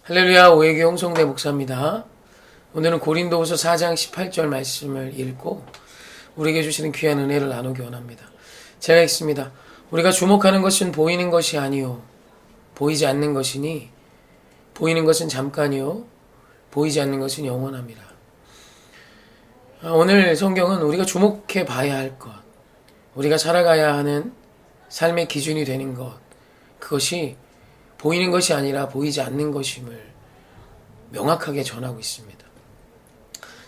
할렐루야, 오해교회 홍성대 목사입니다. 오늘은 고린도후서 4장 18절 말씀을 읽고 우리에게 주시는 귀한 은혜를 나누기 원합니다. 제가 읽습니다. 우리가 주목하는 것은 보이는 것이 아니요 보이지 않는 것이니 보이는 것은 잠깐이요 보이지 않는 것은 영원합니다. 오늘 성경은 우리가 주목해 봐야 할 것, 우리가 살아가야 하는 삶의 기준이 되는 것, 그것이 보이는 것이 아니라 보이지 않는 것임을 명확하게 전하고 있습니다.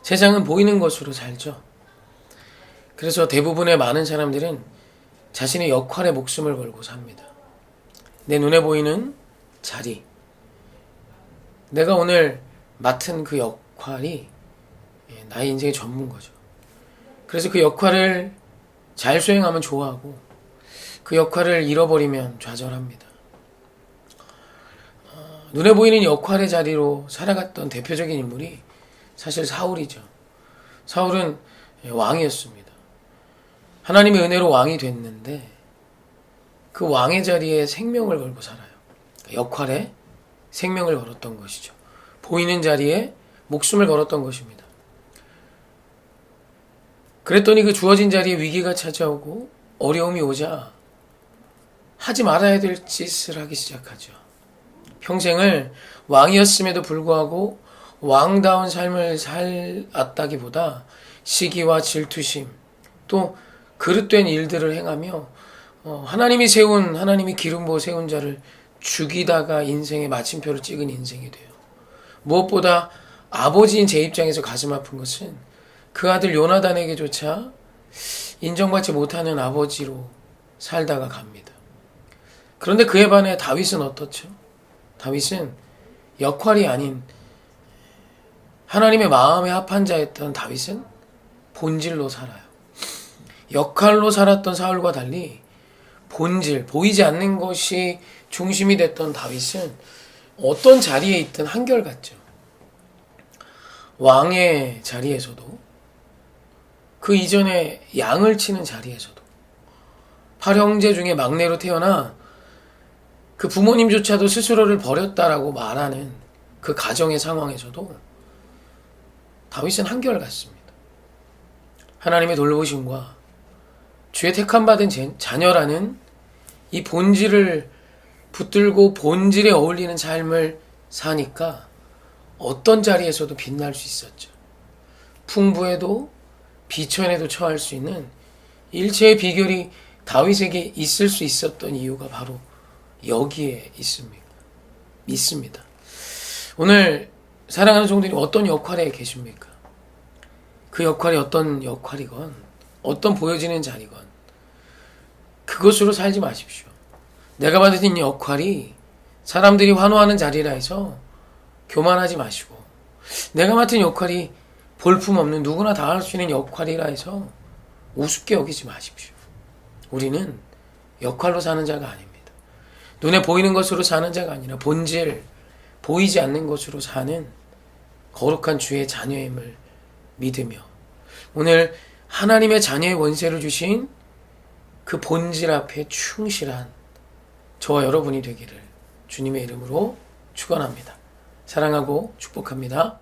세상은 보이는 것으로 살죠. 그래서 대부분의 많은 사람들은 자신의 역할에 목숨을 걸고 삽니다. 내 눈에 보이는 자리, 내가 오늘 맡은 그 역할이 나의 인생의 전문거죠. 그래서 그 역할을 잘 수행하면 좋아하고 그 역할을 잃어버리면 좌절합니다. 눈에 보이는 역할의 자리로 살아갔던 대표적인 인물이 사실 사울이죠. 사울은 왕이었습니다. 하나님의 은혜로 왕이 됐는데 그 왕의 자리에 생명을 걸고 살아요. 역할에 생명을 걸었던 것이죠. 보이는 자리에 목숨을 걸었던 것입니다. 그랬더니 그 주어진 자리에 위기가 찾아오고 어려움이 오자 하지 말아야 될 짓을 하기 시작하죠. 평생을 왕이었음에도 불구하고 왕다운 삶을 살았다기보다 시기와 질투심, 또 그릇된 일들을 행하며 하나님이 기름 부어 세운 자를 죽이다가 인생의 마침표를 찍은 인생이 돼요. 무엇보다 아버지인 제 입장에서 가슴 아픈 것은 그 아들 요나단에게조차 인정받지 못하는 아버지로 살다가 갑니다. 그런데 그에 반해 다윗은 어떻죠? 다윗은 역할이 아닌 하나님의 마음에 합한 자였던 다윗은 본질로 살아요. 역할로 살았던 사울과 달리 본질, 보이지 않는 것이 중심이 됐던 다윗은 어떤 자리에 있든 한결같죠. 왕의 자리에서도, 그 이전에 양을 치는 자리에서도, 8형제 중에 막내로 태어나 그 부모님조차도 스스로를 버렸다라고 말하는 그 가정의 상황에서도 다윗은 한결같습니다. 하나님의 돌보심과 주의 택함받은 자녀라는 이 본질을 붙들고 본질에 어울리는 삶을 사니까 어떤 자리에서도 빛날 수 있었죠. 풍부에도 비천에도 처할 수 있는 일체의 비결이 다윗에게 있을 수 있었던 이유가 바로 여기에 있습니다. 오늘 사랑하는 종들이 어떤 역할에 계십니까? 그 역할이 어떤 역할이건 어떤 보여지는 자리건 그것으로 살지 마십시오. 내가 받은 역할이 사람들이 환호하는 자리라 해서 교만하지 마시고, 내가 맡은 역할이 볼품없는 누구나 다 할 수 있는 역할이라 해서 우습게 여기지 마십시오. 우리는 역할로 사는 자가 아닙니다. 눈에 보이는 것으로 사는 자가 아니라 본질, 보이지 않는 것으로 사는 거룩한 주의 자녀임을 믿으며 오늘 하나님의 자녀의 원세를 주신 그 본질 앞에 충실한 저와 여러분이 되기를 주님의 이름으로 축원합니다. 사랑하고 축복합니다.